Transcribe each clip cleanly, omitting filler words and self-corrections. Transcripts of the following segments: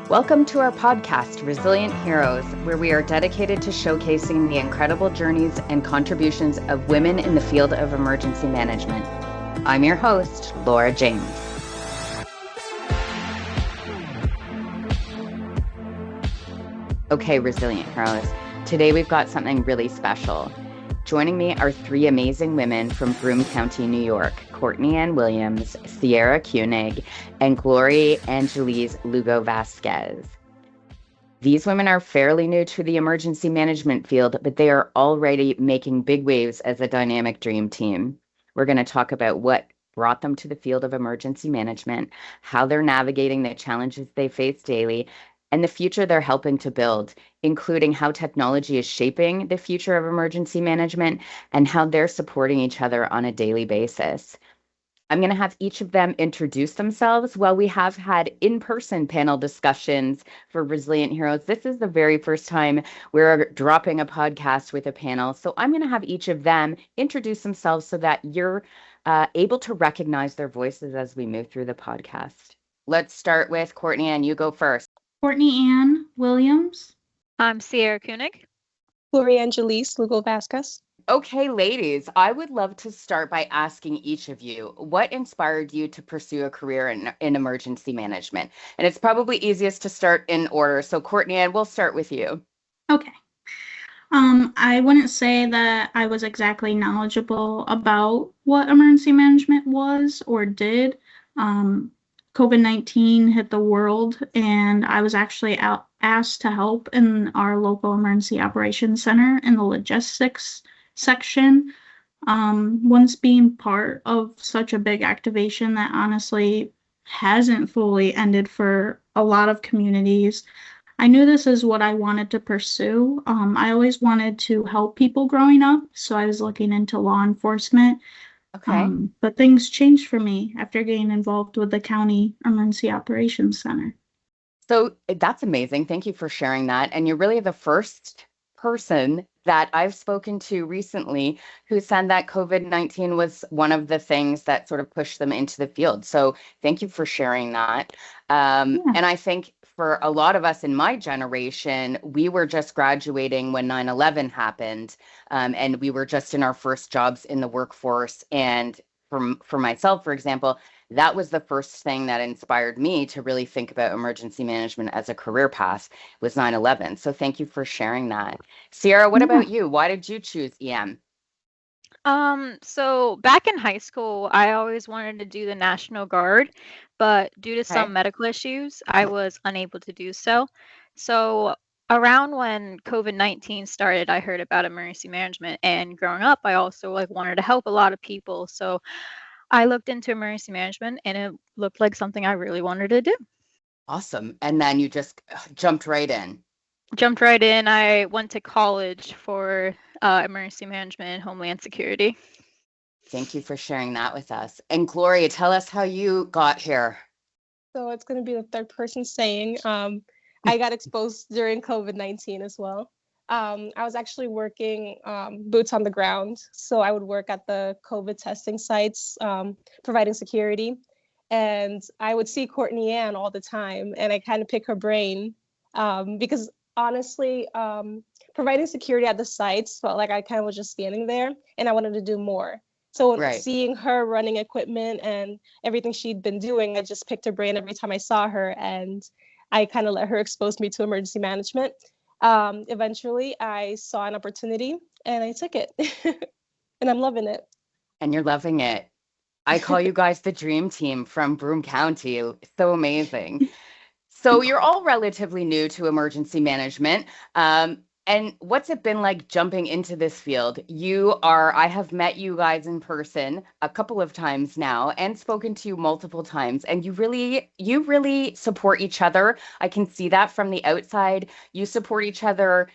Welcome to our podcast, Resilient Heroes, where we are dedicated to showcasing the incredible journeys and contributions of women in the field of emergency management. I'm your host, Laura James. Okay, Resilient Heroes, today we've got something really special. Joining me are three amazing women from Broome County, New York, Cortnianne Williams, Sierra Kunig, and Glory Lugo-Vazquez. These women are fairly new to the emergency management field, but they are already making big waves as a dynamic dream team. We're going to talk about what brought them to the field of emergency management, how they're navigating the challenges they face daily, and the future they're helping to build, including how technology is shaping the future of emergency management and how they're supporting each other on a daily basis. I'm going to have each of them introduce themselves. While we have had in-person panel discussions for Resilient Heroes, this is the very first time we're dropping a podcast with a panel. So I'm going to have each of them introduce themselves so that you're able to recognize their voices as we move through the podcast. Let's start with Cortnianne. You go first. Cortnianne Williams. I'm Sierra Kunig. Glory Lugo-Vazquez. Okay, ladies, I would love to start by asking each of you, what inspired you to pursue a career in emergency management? And it's probably easiest to start in order. So Cortnianne, we'll start with you. Okay. I wouldn't say that I was exactly knowledgeable about what emergency management was or did. COVID-19 hit the world, and I was actually asked to help in our local emergency operations center in the logistics section. Once being part of such a big activation that honestly hasn't fully ended for a lot of communities, I knew this is what I wanted to pursue. I always wanted to help people growing up, so I was looking into law enforcement. Okay. But things changed for me after getting involved with the County Emergency Operations Center. So that's amazing. Thank you for sharing that. And you're really the first person that I've spoken to recently who said that COVID-19 was one of the things that sort of pushed them into the field. So thank you for sharing that. And I think for a lot of us in my generation, we were just graduating when 9/11 happened, and we were just in our first jobs in the workforce. And for myself, for example, that was the first thing that inspired me to really think about emergency management as a career path was 9/11. So thank you for sharing that. Sierra, what about you? Why did you choose EM? So back in high school, I always wanted to do the National Guard, but due to some medical issues, I was unable to do so. So around when COVID-19 started, I heard about emergency management, and growing up, I also wanted to help a lot of people. So I looked into emergency management, and it looked like something I really wanted to do. Awesome. And then you just jumped right in. I went to college for emergency management and homeland security. Thank you for sharing that with us. And Gloria, tell us how you got here. So it's going to be the third person saying I got exposed during COVID-19 as well. I was actually working boots on the ground. So I would work at the COVID testing sites, providing security. And I would see Cortnianne all the time, and I kind of pick her brain because honestly, providing security at the sites felt like I kind of was just standing there, and I wanted to do more. So seeing her running equipment and everything she'd been doing, I just picked her brain every time I saw her, and I kind of let her expose me to emergency management. Eventually, I saw an opportunity, and I took it, and I'm loving it. And you're loving it. I call you guys the dream team from Broome County. So amazing. So you're all relatively new to emergency management. And what's it been like jumping into this field? I have met you guys in person a couple of times now and spoken to you multiple times, and you really support each other. I can see that from the outside. You support each other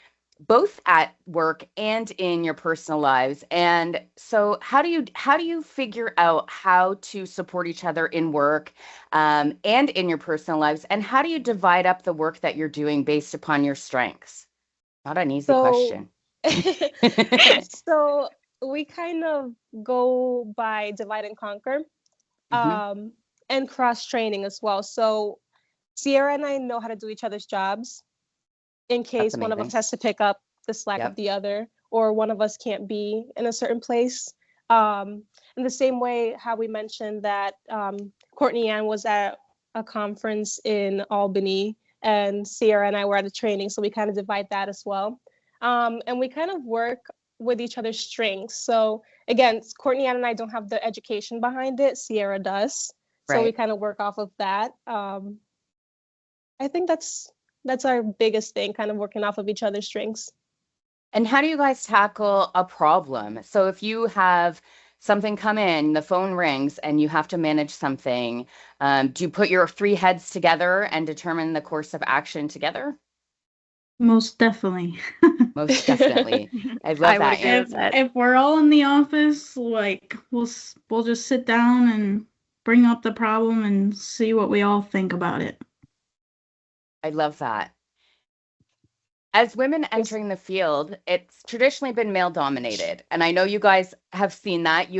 both at work and in your personal lives. And so how do you figure out how to support each other in work and in your personal lives? And how do you divide up the work that you're doing based upon your strengths? Not an easy question. So we kind of go by divide and conquer, and cross training as well. So Sierra and I know how to do each other's jobs in case one of us has to pick up the slack of the other, or one of us can't be in a certain place. In the same way how we mentioned that Cortnianne was at a conference in Albany and Sierra and I were at a training, so we kind of divide that as well. And we kind of work with each other's strengths. So again, Cortnianne and I don't have the education behind it, Sierra does. So we kind of work off of that. I think that's our biggest thing, kind of working off of each other's strengths. And how do you guys tackle a problem? So if you have something come in, the phone rings, and you have to manage something, do you put your three heads together and determine the course of action together? Most definitely. Most definitely. I love that. If we're all in the office, like we'll just sit down and bring up the problem and see what we all think about it. I love that. As women entering the field, it's traditionally been male dominated. And I know you guys have seen that.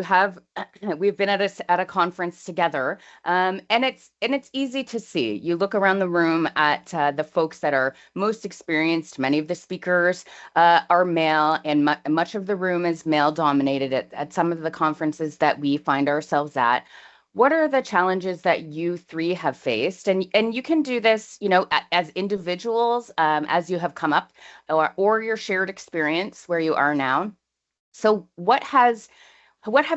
We've been at a conference together. And it's easy to see. You look around the room at the folks that are most experienced. Many of the speakers are male, and much of the room is male dominated at some of the conferences that we find ourselves at. What are the challenges that you three have faced? And you can do this, as individuals, as you have come up, or your shared experience where you are now. So what have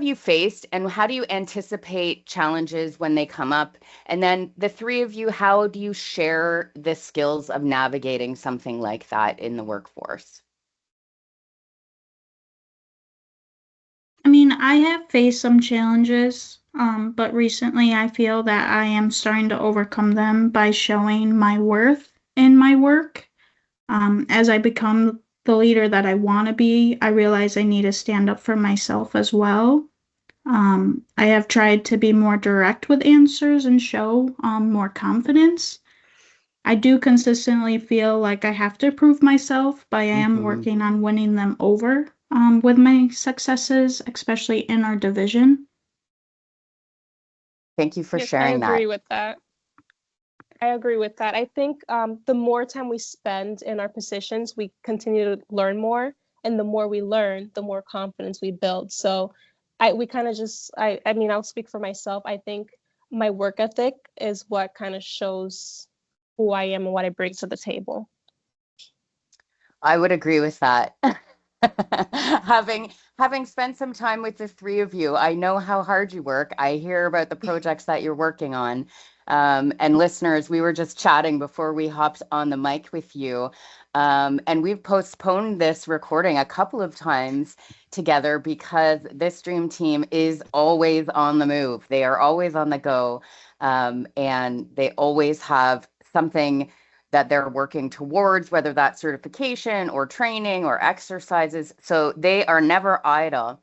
you faced, and how do you anticipate challenges when they come up? And then the three of you, how do you share the skills of navigating something like that in the workforce? I mean, I have faced some challenges. But recently I feel that I am starting to overcome them by showing my worth in my work. As I become the leader that I want to be, I realize I need to stand up for myself as well. I have tried to be more direct with answers and show more confidence. I do consistently feel like I have to prove myself, but I am working on winning them over with my successes, especially in our division. Thank you for sharing that. I agree with that. I think the more time we spend in our positions, we continue to learn more. And the more we learn, the more confidence we build. So I'll speak for myself. I think my work ethic is what kind of shows who I am and what I bring to the table. I would agree with that. Having spent some time with the three of you, I know how hard you work. I hear about the projects that you're working on. And listeners, we were just chatting before we hopped on the mic with you. And we've postponed this recording a couple of times together because this dream team is always on the move. They are always on the go. And they always have something that they're working towards, whether that's certification or training or exercises. So they are never idle.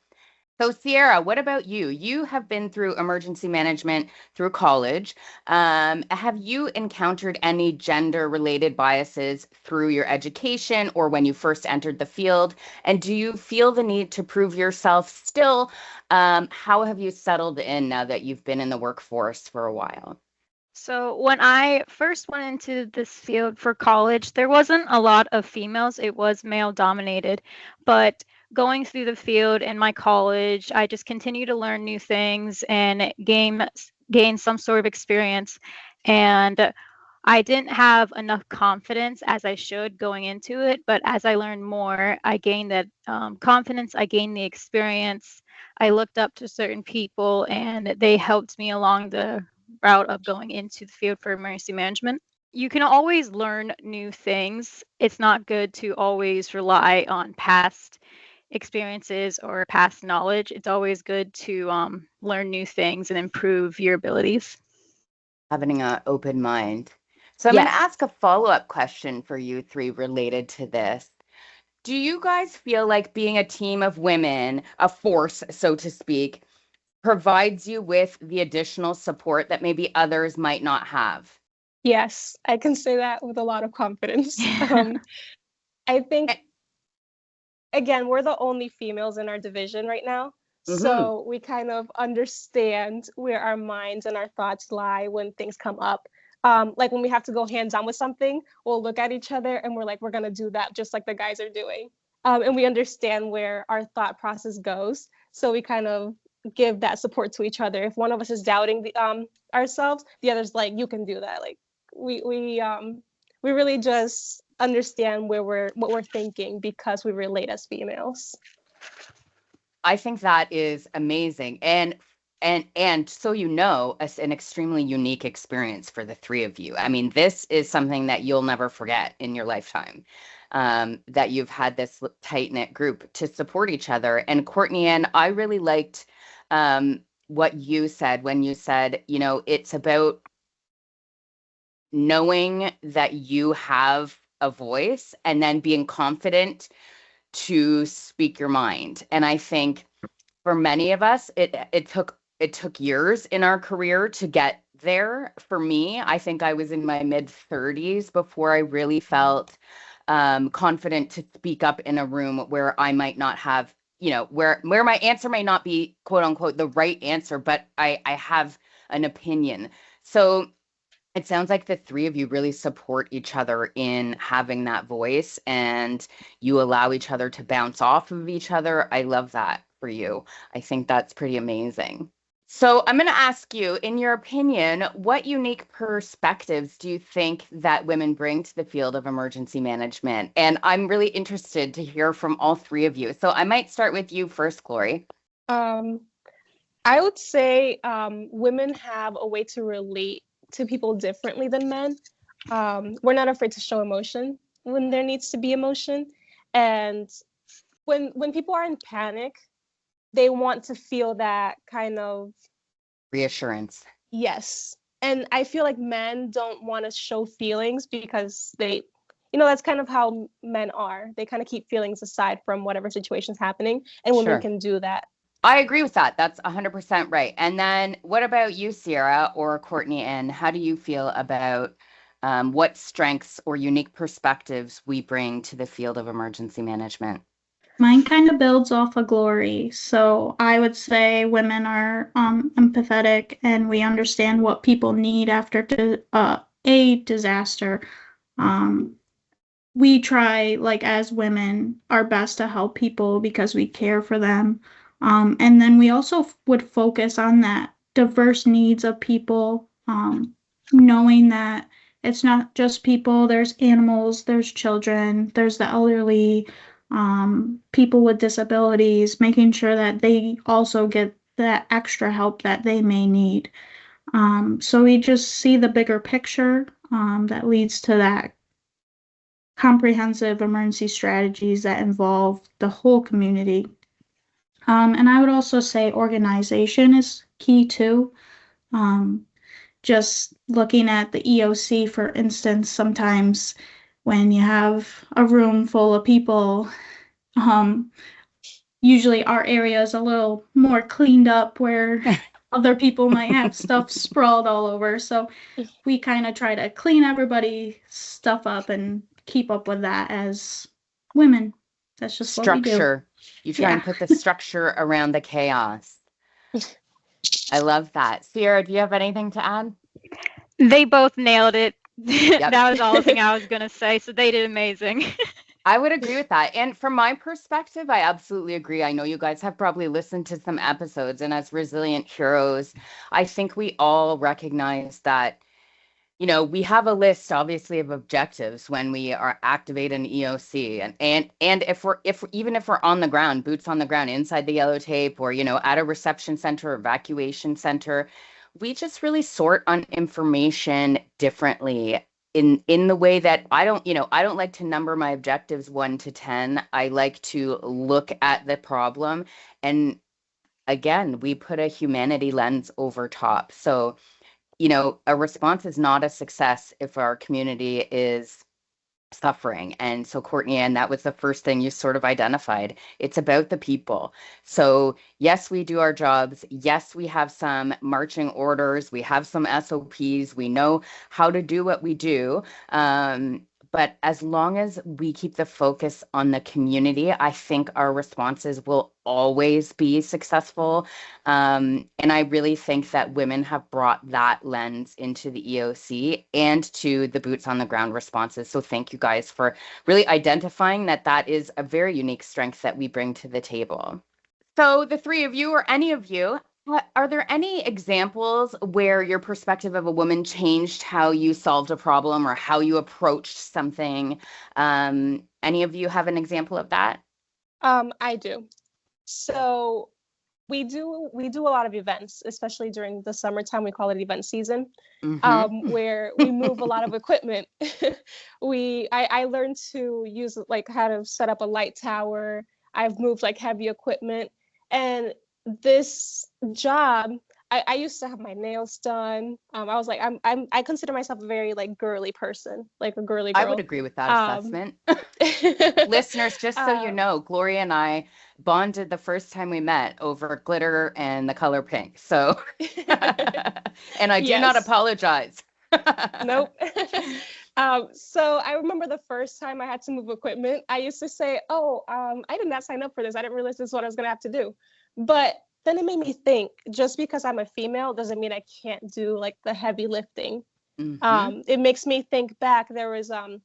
So Sierra, what about you? You have been through emergency management through college. Have you encountered any gender-related biases through your education or when you first entered the field? And do you feel the need to prove yourself still? How have you settled in now that you've been in the workforce for a while? So when I first went into this field for college, there wasn't a lot of females. It was male dominated. But going through the field in my college, I just continued to learn new things and gain some sort of experience. And I didn't have enough confidence as I should going into it. But as I learned more, I gained that confidence. I gained the experience. I looked up to certain people and they helped me along the route of going into the field for emergency management. You can always learn new things. It's not good to always rely on past experiences or past knowledge. It's always good to learn new things and improve your abilities. Having an open mind. So I'm going to ask a follow-up question for you three related to this. Do you guys feel like being a team of women, a force, so to speak, provides you with the additional support that maybe others might not have? Yes, I can say that with a lot of confidence. I think, again, we're the only females in our division right now. So we kind of understand where our minds and our thoughts lie when things come up. like when we have to go hands-on with something, we'll look at each other and we're like, we're gonna do that just like the guys are doing. And we understand where our thought process goes. So we kind of give that support to each other. If one of us is doubting ourselves, the other's like, you can do that. Like we really just understand what we're thinking because we relate as females. I think that is amazing. And so an extremely unique experience for the three of you. I mean, this is something that you'll never forget in your lifetime, that you've had this tight-knit group to support each other. And Cortnianne, I really liked what you said when you said, it's about knowing that you have a voice and then being confident to speak your mind. And I think for many of us, it took years in our career to get there. For me, I think I was in my mid-30s before I really felt confident to speak up in a room where I might not have, where my answer may not be quote unquote the right answer, but I have an opinion. So it sounds like the three of you really support each other in having that voice, and you allow each other to bounce off of each other. I love that for you. I think that's pretty amazing. So I'm going to ask you, in your opinion, what unique perspectives do you think that women bring to the field of emergency management? And I'm really interested to hear from all three of you. So I might start with you first, Glory. I would say women have a way to relate to people differently than men. We're not afraid to show emotion when there needs to be emotion. And when people are in panic, they want to feel that kind of reassurance. Yes. And I feel like men don't want to show feelings because they, that's kind of how men are. They kind of keep feelings aside from whatever situation's happening, and women can do that. I agree with that. That's 100% right. And then what about you, Sierra or Cortnianne? How do you feel about what strengths or unique perspectives we bring to the field of emergency management? Mine kind of builds off of Glory. So I would say women are empathetic, and we understand what people need after a disaster. We try, like, as women, our best to help people because we care for them. And then we also would focus on that diverse needs of people, knowing that it's not just people, there's animals, there's children, there's the elderly, people with disabilities, making sure that they also get that extra help that they may need. So we just see the bigger picture that leads to that comprehensive emergency strategies that involve the whole community. And I would also say organization is key too. Just looking at the EOC, for instance, sometimes when you have a room full of people, usually our area is a little more cleaned up where other people might have stuff sprawled all over. So we kind of try to clean everybody's stuff up and keep up with that as women. That's just structure. What we do. You try and put the structure around the chaos. I love that. Sierra, do you have anything to add? They both nailed it. Yep. That was all the thing I was going to say. So they did amazing. I would agree with that. And from my perspective, I absolutely agree. I know you guys have probably listened to some episodes, and as resilient heroes, I think we all recognize that, we have a list, obviously, of objectives when we are activate an EOC, and if we're on the ground, boots on the ground, inside the yellow tape, or at a reception center or evacuation center, we just really sort on information differently in the way that I don't like to number my objectives 1 to 10. I like to look at the problem, and again, we put a humanity lens over top. So a response is not a success if our community is suffering. And so, Cortnianne, that was the first thing you sort of identified. It's about the people. So yes, we do our jobs. Yes, we have some marching orders. We have some SOPs. We know how to do what we do. but as long as we keep the focus on the community, I think our responses will always be successful. And I really think that women have brought that lens into the EOC and to the boots on the ground responses. So thank you guys for really identifying that that is a very unique strength that we bring to the table. So the three of you, or any of you, are there any examples where your perspective of a woman changed how you solved a problem or how you approached something? Any of you have an example of that? I do. So we do a lot of events, especially during the summertime. We call it event season, where we move a lot of equipment. I learned to use like how to set up a light tower. I've moved like heavy equipment, and this job, I used to have my nails done. I was like, I consider myself a very like girly person, like a girly girl. I would agree with that assessment. Listeners, just so you know, Gloria and I bonded the first time we met over glitter and the color pink. So, and I do not apologize. Nope. So I remember the first time I had to move equipment, I used to say, I did not sign up for this. I didn't realize this is what I was going to have to do. But then it made me think, just because I'm a female doesn't mean I can't do like the heavy lifting. It makes me think back. There was a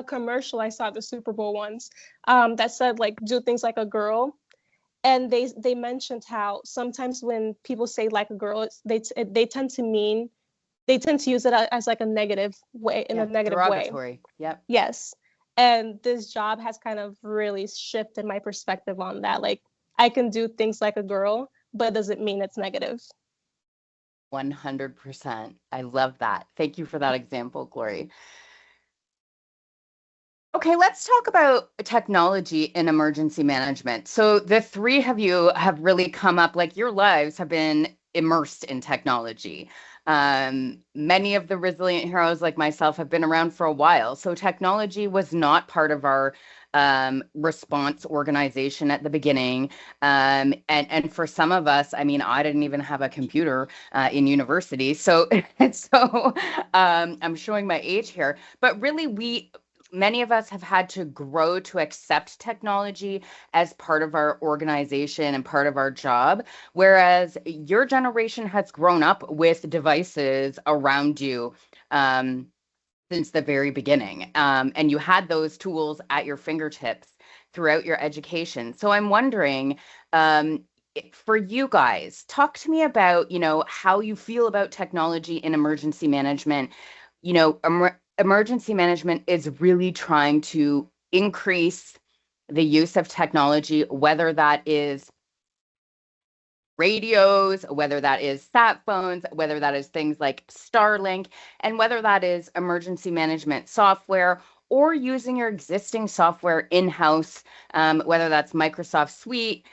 commercial I saw at the Super Bowl once that said like, do things like a girl. And they mentioned how sometimes when people say like a girl, they tend to use it as like a negative way, in a negative way. Yep. Yes. And this job has kind of really shifted my perspective on that. Like, I can do things like a girl, but doesn't mean it's negative. 100%. I love that. Thank you for that example, Glory. Okay, let's talk about technology in emergency management. So the three of you have really come up, like your lives have been immersed in technology. Many of the resilient heroes like myself have been around for a while. So technology was not part of our response organization at the beginning. And for some of us, I mean, I didn't even have a computer in university. So I'm showing my age here, but really many of us have had to grow to accept technology as part of our organization and part of our job, whereas your generation has grown up with devices around you since the very beginning. And you had those tools at your fingertips throughout your education. So I'm wondering, for you guys, talk to me about, how you feel about technology in emergency management. Emergency management is really trying to increase the use of technology, whether that is radios, whether that is sat phones, whether that is things like Starlink, and whether that is emergency management software or using your existing software in-house, whether that's Microsoft Suite,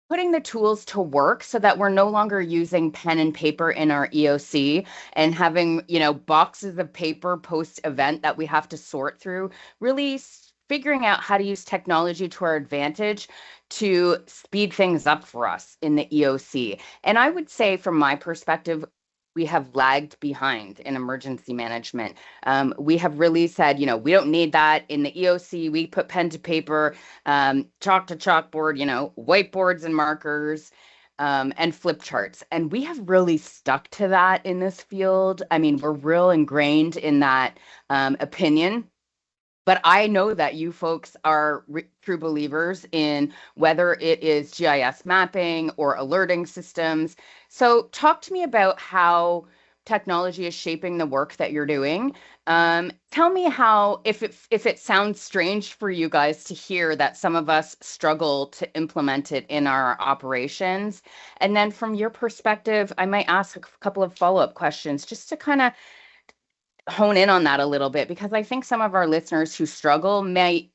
putting the tools to work so that we're no longer using pen and paper in our EOC and having, boxes of paper post-event that we have to sort through, really figuring out how to use technology to our advantage to speed things up for us in the EOC. And I would say from my perspective, we have lagged behind in emergency management. We have really said, we don't need that in the EOC. We put pen to paper, chalk to chalkboard, whiteboards and markers, and flip charts. And we have really stuck to that in this field. I mean, we're real ingrained in that opinion. But I know that you folks are true believers in whether it is GIS mapping or alerting systems. So talk to me about how technology is shaping the work that you're doing. Tell me how, if it sounds strange for you guys to hear that some of us struggle to implement it in our operations. And then from your perspective, I might ask a couple of follow-up questions just to kind of hone in on that a little bit, because I think some of our listeners who struggle may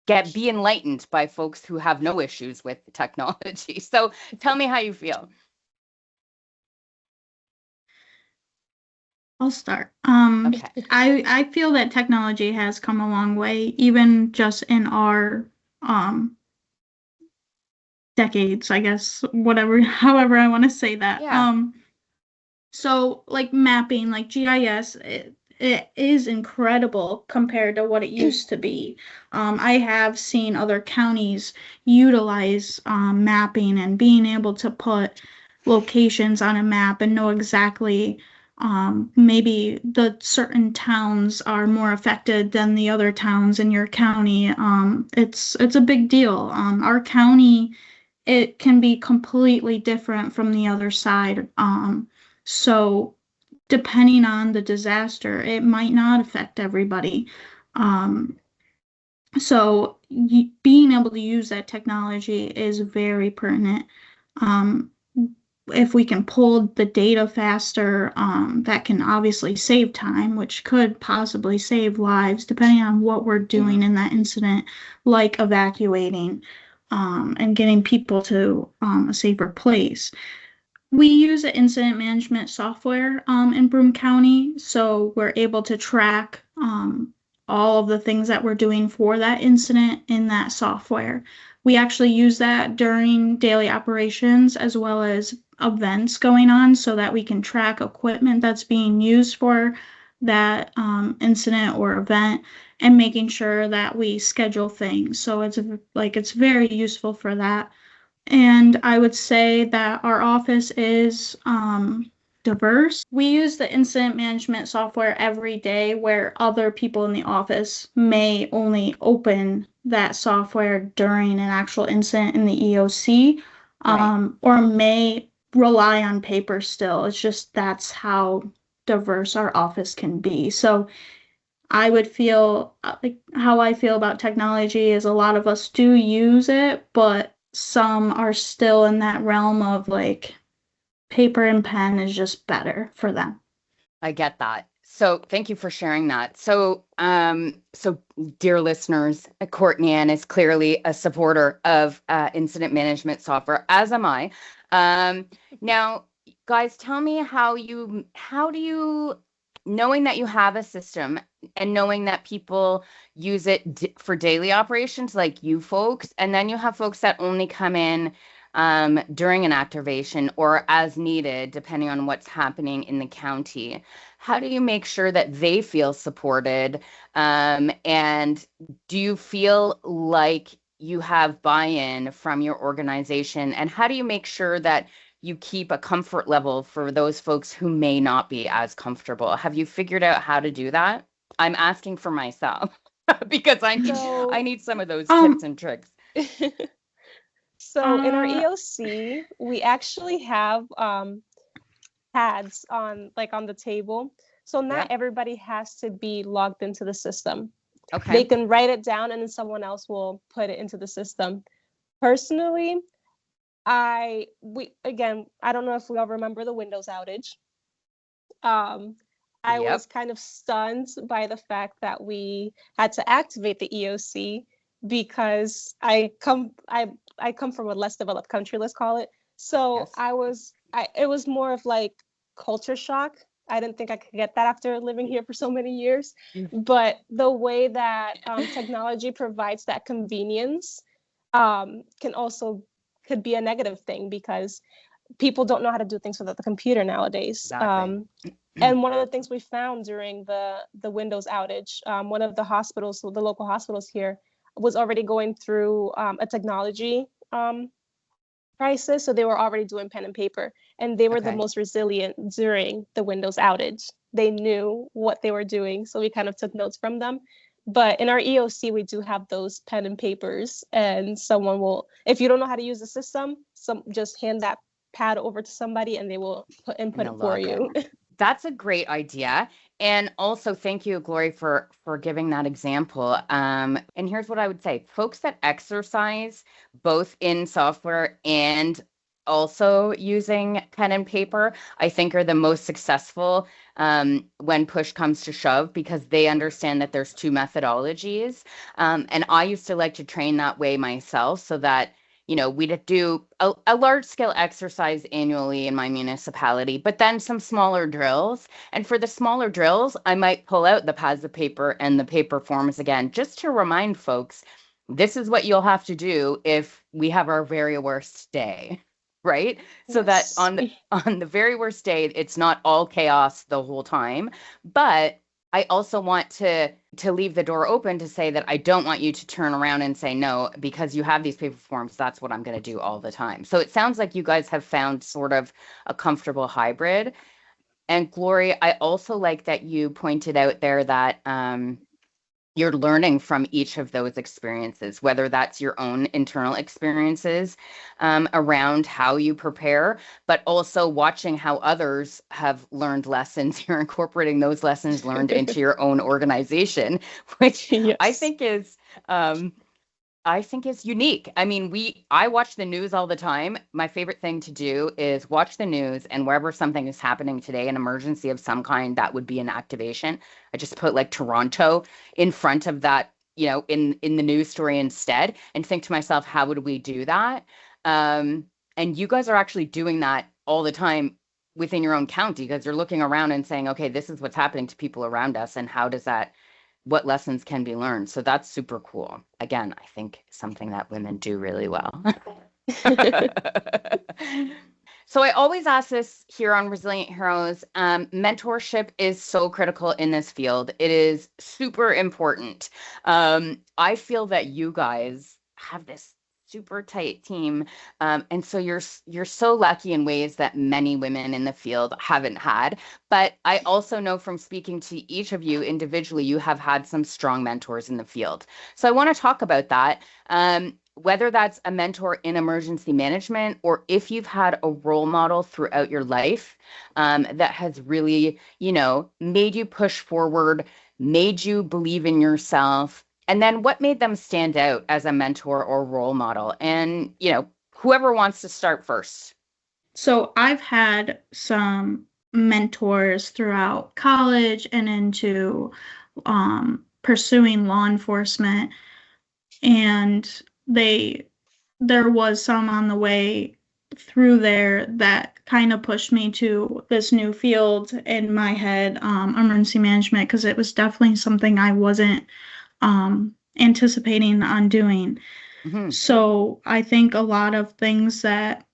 be enlightened by folks who have no issues with technology. So tell me how you feel. I'll start. Okay. I feel that technology has come a long way, even just in our decades, I guess, however I want to say that. Yeah. So like mapping, like GIS, it is incredible compared to what it used to be. I have seen other counties utilize mapping and being able to put locations on a map and know exactly maybe the certain towns are more affected than the other towns in your county. It's a big deal. Our county, it can be completely different from the other side. So depending on the disaster, it might not affect everybody. So being able to use that technology is very pertinent. If we can pull the data faster, that can obviously save time, which could possibly save lives, depending on what we're doing in that incident, like evacuating and getting people to a safer place. We use an incident management software in Broome County, so we're able to track all of the things that we're doing for that incident in that software. We actually use that during daily operations as well as events going on so that we can track equipment that's being used for that incident or event and making sure that we schedule things. So it's very useful for that. And I would say that our office is diverse. We use the incident management software every day where other people in the office may only open that software during an actual incident in the EOC, or may rely on paper still. It's just that's how diverse our office can be. So I would feel like how I feel about technology is a lot of us do use it, but some are still in that realm of like paper and pen is just better for them. I get that. So thank you for sharing that. So, dear listeners, Cortnianne is clearly a supporter of incident management software, as am I. Now, guys, tell me how do you, knowing that you have a system and knowing that people use it for daily operations like you folks, and then you have folks that only come in during an activation or as needed, depending on what's happening in the county. How do you make sure that they feel supported? And do you feel like you have buy-in from your organization? And how do you make sure that you keep a comfort level for those folks who may not be as comfortable? Have you figured out how to do that? I'm asking for myself because I need some of those tips and tricks. So in our EOC, we actually have pads on the table. So not everybody has to be logged into the system. Okay. They can write it down and then someone else will put it into the system. Personally, I don't know if we all remember the Windows outage. I was kind of stunned by the fact that we had to activate the EOC because I come from a less developed country, let's call it. So it was more of like culture shock. I didn't think I could get that after living here for so many years. But the way that technology provides that convenience could be a negative thing because people don't know how to do things without the computer nowadays. Exactly. And one of the things we found during the Windows outage, one of the hospitals, the local hospitals here, was already going through a technology crisis. So they were already doing pen and paper, and they were the most resilient during the Windows outage. They knew what they were doing, so we kind of took notes from them. But in our EOC, we do have those pen and papers, and someone will, if you don't know how to use the system, just hand that pad over to somebody and they will input it for you. That's a great idea. And also thank you, Glory, for giving that example. And here's what I would say. Folks that exercise both in software and also using pen and paper, I think are the most successful when push comes to shove, because they understand that there's two methodologies. And I used to like to train that way myself so that we'd do a large scale exercise annually in my municipality, but then some smaller drills. And for the smaller drills, I might pull out the pads of paper and the paper forms again, just to remind folks, this is what you'll have to do if we have our very worst day, right? Yes. So that on the very worst day, it's not all chaos the whole time, but I also want to leave the door open to say that I don't want you to turn around and say no, because you have these paper forms. That's what I'm going to do all the time. So it sounds like you guys have found sort of a comfortable hybrid. And Glory, I also like that you pointed out there that you're learning from each of those experiences, whether that's your own internal experiences around how you prepare, but also watching how others have learned lessons. You're incorporating those lessons learned into your own organization, which Yes. I think is unique. I mean, I watch the news all the time. My favorite thing to do is watch the news, and wherever something is happening today, an emergency of some kind, that would be an activation. I just put like Toronto in front of that, in the news story instead, and think to myself, how would we do that? And you guys are actually doing that all the time within your own county, because you're looking around and saying, okay, this is what's happening to people around us, and what lessons can be learned. So that's super cool. Again, I think something that women do really well. So I always ask this here on Resilient Heroes. Mentorship is so critical in this field. It is super important. I feel that you guys have this super tight team. And so you're so lucky in ways that many women in the field haven't had. But I also know from speaking to each of you individually, you have had some strong mentors in the field. So I want to talk about that. Whether that's a mentor in emergency management, or if you've had a role model throughout your life that has really, made you push forward, made you believe in yourself. And then what made them stand out as a mentor or role model? And, whoever wants to start first. So I've had some mentors throughout college and into pursuing law enforcement. And there was some on the way through there that kind of pushed me to this new field in my head, emergency management, because it was definitely something I wasn't anticipating on doing. Mm-hmm. So I think a lot of things that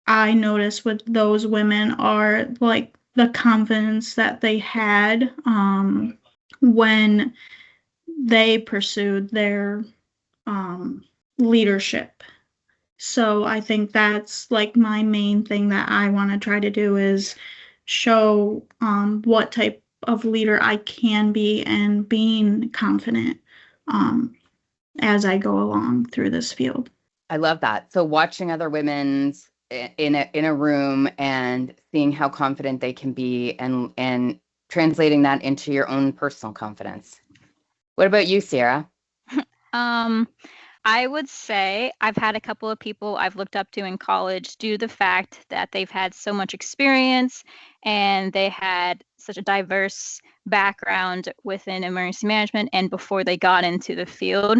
I noticed with those women are like the confidence that they had when they pursued their leadership. So I think that's like my main thing that I want to try to do is show what type of leader I can be, and being confident as I go along through this field. I love that. So watching other women's in a room and seeing how confident they can be, and translating that into your own personal confidence. What about you, Sierra? I would say I've had a couple of people I've looked up to in college due to the fact that they've had so much experience and they had such a diverse background within emergency management and before they got into the field.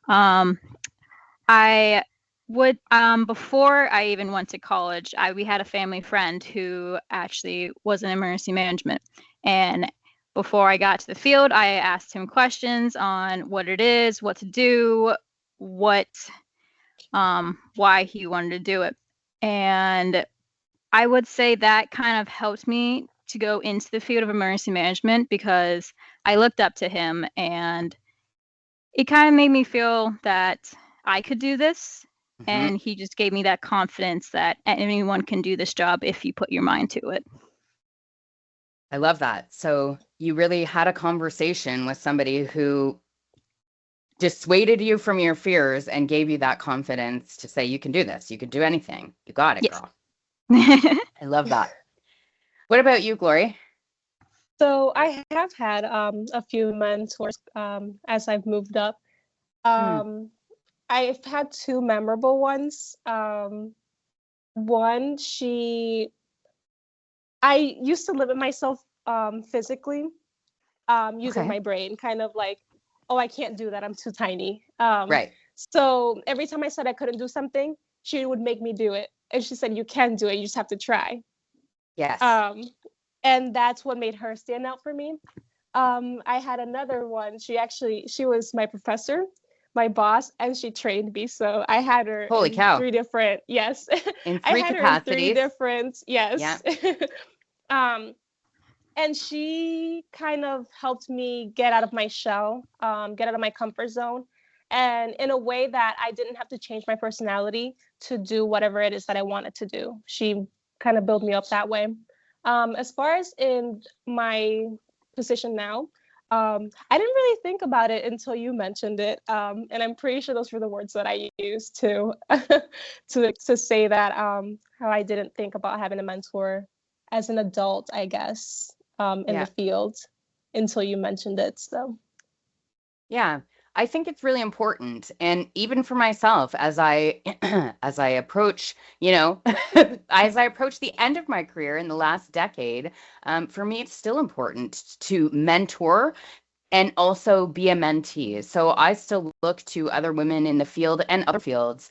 I would, before I even went to college, we had a family friend who actually was in emergency management. And before I got to the field, I asked him questions on what it is, what to do, why he wanted to do it. And I would say that kind of helped me to go into the field of emergency management, because I looked up to him and it kind of made me feel that I could do this. Mm-hmm. And he just gave me that confidence that anyone can do this job if you put your mind to it. I love that. So you really had a conversation with somebody who dissuaded you from your fears and gave you that confidence to say, you can do this. You can do anything. You got it, yes. Girl. I love that. What about you, Glory? So I have had a few mentors as I've moved up. I've had two memorable ones. One, I used to limit myself physically using my brain, kind of like, oh, I can't do that, I'm too tiny. Right. So every time I said I couldn't do something, she would make me do it. And she said, you can do it, you just have to try. Yes. And that's what made her stand out for me. I had another one. She was my professor, my boss, and she trained me. So I had her Holy cow. 3 different, yes. In 3 I had capacities. Her in 3 different, yes. Yeah. And she kind of helped me get out of my shell, get out of my comfort zone, and in a way that I didn't have to change my personality to do whatever it is that I wanted to do. She kind of built me up that way. As far as in my position now, I didn't really think about it until you mentioned it, and I'm pretty sure those were the words that I used to to say that how I didn't think about having a mentor as an adult, I guess, in the field until you mentioned it. So, yeah, I think it's really important, and even for myself, as I as I approach, as I approach the end of my career in the last decade, for me, it's still important to mentor and also be a mentee. So I still look to other women in the field and other fields,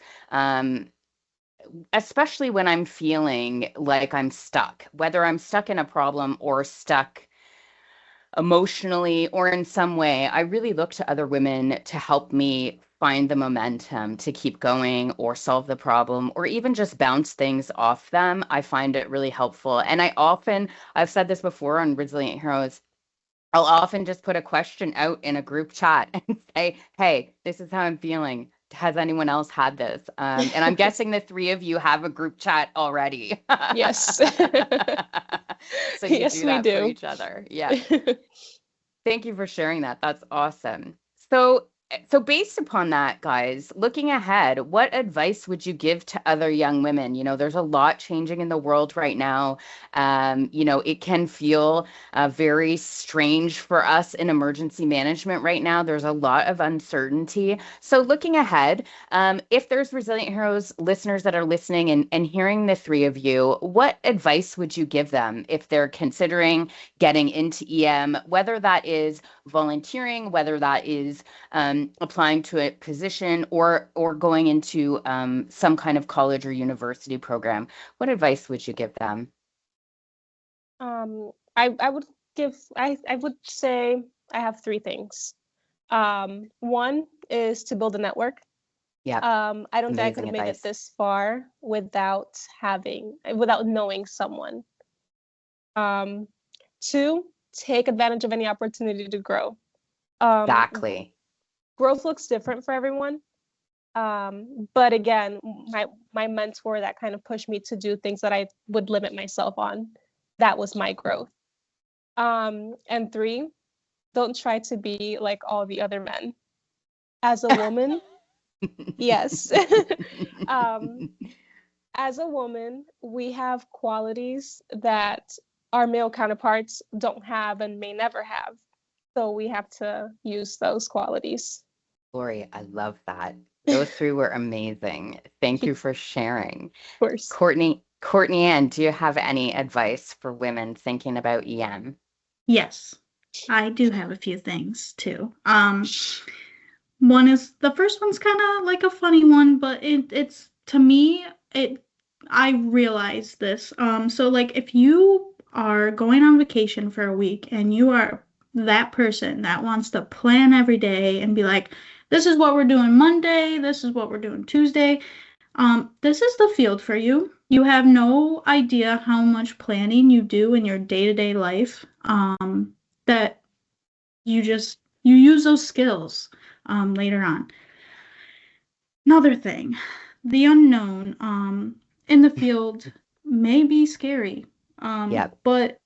especially when I'm feeling like I'm stuck, whether I'm stuck in a problem or stuck emotionally or in some way. I really look to other women to help me find the momentum to keep going or solve the problem or even just bounce things off them. I find it really helpful. And I've said this before on Resilient Heroes, I'll often just put a question out in a group chat and say, hey, this is how I'm feeling. Has anyone else had this? And I'm guessing the three of you have a group chat already. yes. So you yes, do that we do. for each other. Yeah. Thank you for sharing that. That's awesome. So based upon that, guys, looking ahead, what advice would you give to other young women? There's a lot changing in the world right now. It can feel very strange for us in emergency management right now. There's a lot of uncertainty. So looking ahead, if there's Resilient Heroes listeners that are listening and hearing the three of you, what advice would you give them if they're considering getting into EM, whether that is volunteering, whether that is applying to a position or going into some kind of college or university program? What advice would you give them? I would say I have three things. One is to build a network. Yeah. I don't think I could have made it this far without knowing someone. Two, take advantage of any opportunity to grow. Exactly. Growth looks different for everyone. But again, my mentor that kind of pushed me to do things that I would limit myself on, that was my growth. And three, don't try to be like all the other men. As a woman, yes. As a woman, we have qualities that our male counterparts don't have and may never have. So we have to use those qualities. Glory, I love that. Those three were amazing. Thank you for sharing. Of course. Cortnianne, do you have any advice for women thinking about EM? Yes, I do have a few things too. The first one's kind of like a funny one, but it's to me, I realize this. So like if you are going on vacation for a week and you are that person that wants to plan every day and be like, this is what we're doing Monday, this is what we're doing Tuesday. This is the field for you. You have no idea how much planning you do in your day-to-day life, that you use those skills later on. Another thing, the unknown in the field may be scary, but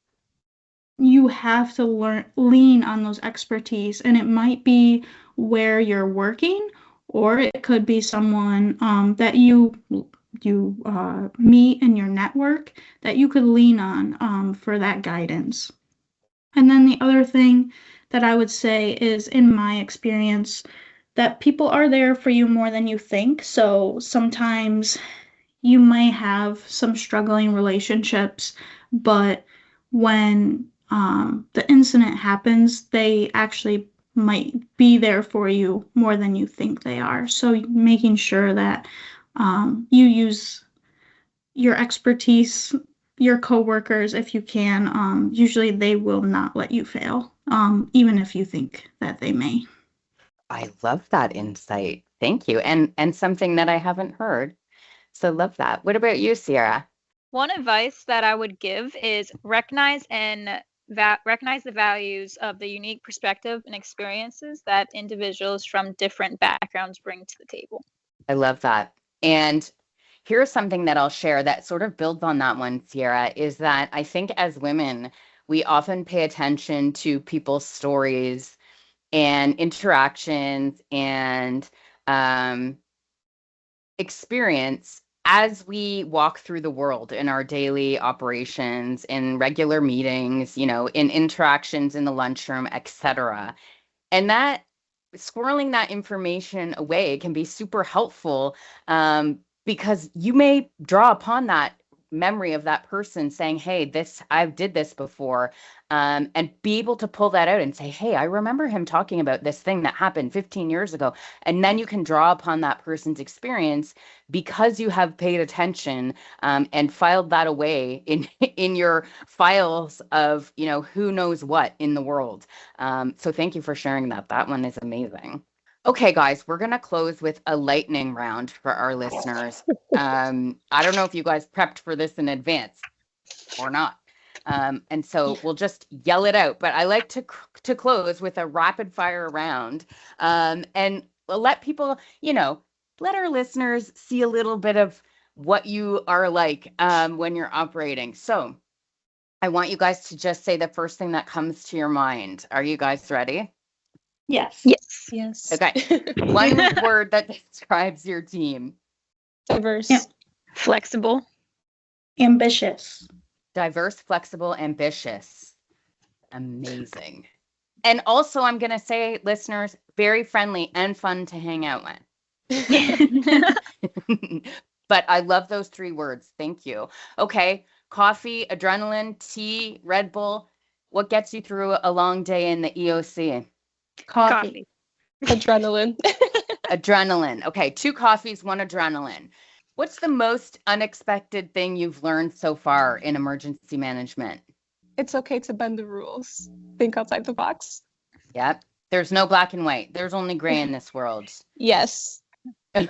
you have to lean on those expertise, and it might be where you're working, or it could be someone that you meet in your network that you could lean on for that guidance. And then the other thing that I would say is, in my experience, that people are there for you more than you think. So sometimes you may have some struggling relationships, but when the incident happens, they actually might be there for you more than you think they are. So making sure that you use your expertise, your coworkers, if you can. Usually they will not let you fail, even if you think that they may. I love that insight. Thank you. And something that I haven't heard. So love that. What about you, Sierra? One advice that I would give is recognize and recognize the values of the unique perspective and experiences that individuals from different backgrounds bring to the table. I love that. And here's something that I'll share that sort of builds on that one, Sierra, is that I think as women, we often pay attention to people's stories and interactions and experience as we walk through the world in our daily operations, in regular meetings, in interactions in the lunchroom, etc. And that squirreling that information away can be super helpful, because you may draw upon that memory of that person saying, hey, I did this before, and be able to pull that out and say, hey, I remember him talking about this thing that happened 15 years ago. And then you can draw upon that person's experience because you have paid attention, and filed that away in your files of, who knows what in the world. So thank you for sharing that. That one is amazing. Okay, guys, we're going to close with a lightning round for our listeners. I don't know if you guys prepped for this in advance or not. And so we'll just yell it out. But I like to close with a rapid fire round, and let people, let our listeners see a little bit of what you are like when you're operating. So I want you guys to just say the first thing that comes to your mind. Are you guys ready? Yes. Yes. Okay. One word that describes your team. Diverse. Yeah. Flexible. Ambitious. Diverse, flexible, ambitious. Amazing. And also, I'm going to say, listeners, very friendly and fun to hang out with. But I love those 3 words. Thank you. Okay. Coffee, adrenaline, tea, Red Bull. What gets you through a long day in the EOC? Coffee. Adrenaline. Adrenaline. Okay. 2 coffees, 1 adrenaline. What's the most unexpected thing you've learned so far in emergency management? It's okay to bend the rules. Think outside the box. Yep. There's no black and white. There's only gray in this world. Yes. The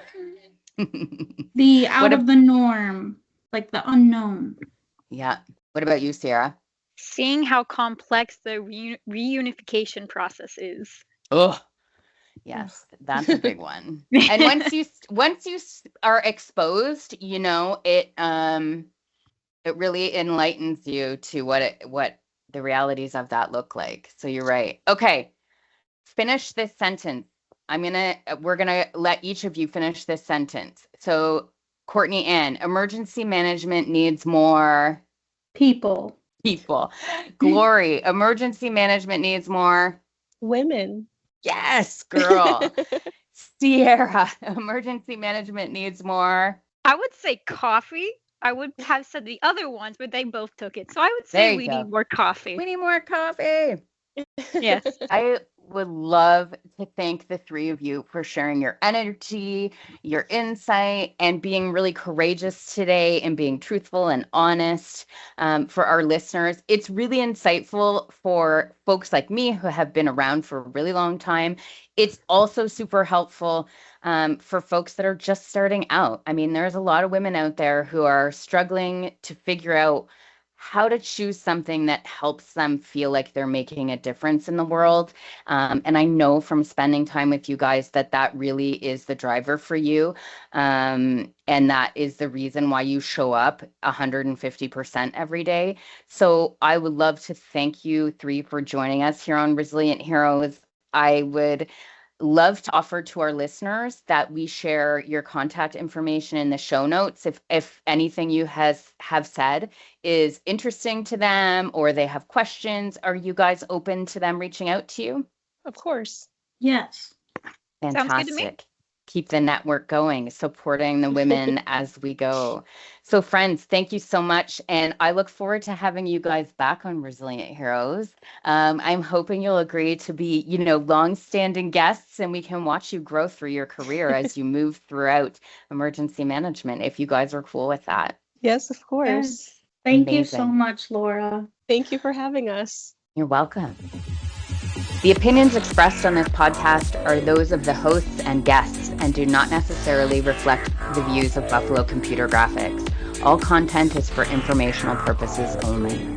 out of the norm, like the unknown. Yeah. What about you, Sierra? Seeing how complex the reunification process is. Oh, yes, that's a big one. And once you are exposed, it really enlightens you to what the realities of that look like. So you're right. Okay, finish this sentence. We're gonna let each of you finish this sentence. So, Cortnianne, emergency management needs more people. Glory, emergency management needs more women. Yes, girl. Sierra, emergency management needs more. I would say coffee. I would have said the other ones, but they both took it. So I would say we need more coffee. We need more coffee. Yes. I would love to thank the 3 of you for sharing your energy, your insight, and being really courageous today and being truthful and honest for our listeners. It's really insightful for folks like me who have been around for a really long time. It's also super helpful for folks that are just starting out. I mean, there's a lot of women out there who are struggling to figure out how to choose something that helps them feel like they're making a difference in the world. And I know from spending time with you guys that really is the driver for you. And that is the reason why you show up 150% every day. So I would love to thank you 3 for joining us here on Resilient Heroes. I would love to offer to our listeners that we share your contact information in the show notes. If anything you have said is interesting to them or they have questions, are you guys open to them reaching out to you? Of course. Yes. Fantastic. Sounds good to me. Keep the network going, supporting the women as we go. So friends, thank you so much. And I look forward to having you guys back on Resilient Heroes. I'm hoping you'll agree to be, long-standing guests and we can watch you grow through your career as you move throughout emergency management, if you guys are cool with that. Yes, of course. Yes. Thank you Amazing. so much, Laura. Thank you for having us. You're welcome. The opinions expressed on this podcast are those of the hosts and guests and do not necessarily reflect the views of Buffalo Computer Graphics. All content is for informational purposes only.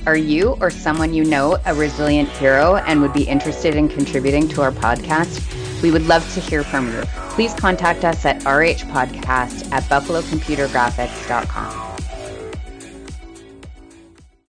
Are you or someone you know a resilient hero and would be interested in contributing to our podcast? We would love to hear from you. Please contact us at RHpodcast@buffalocomputergraphics.com.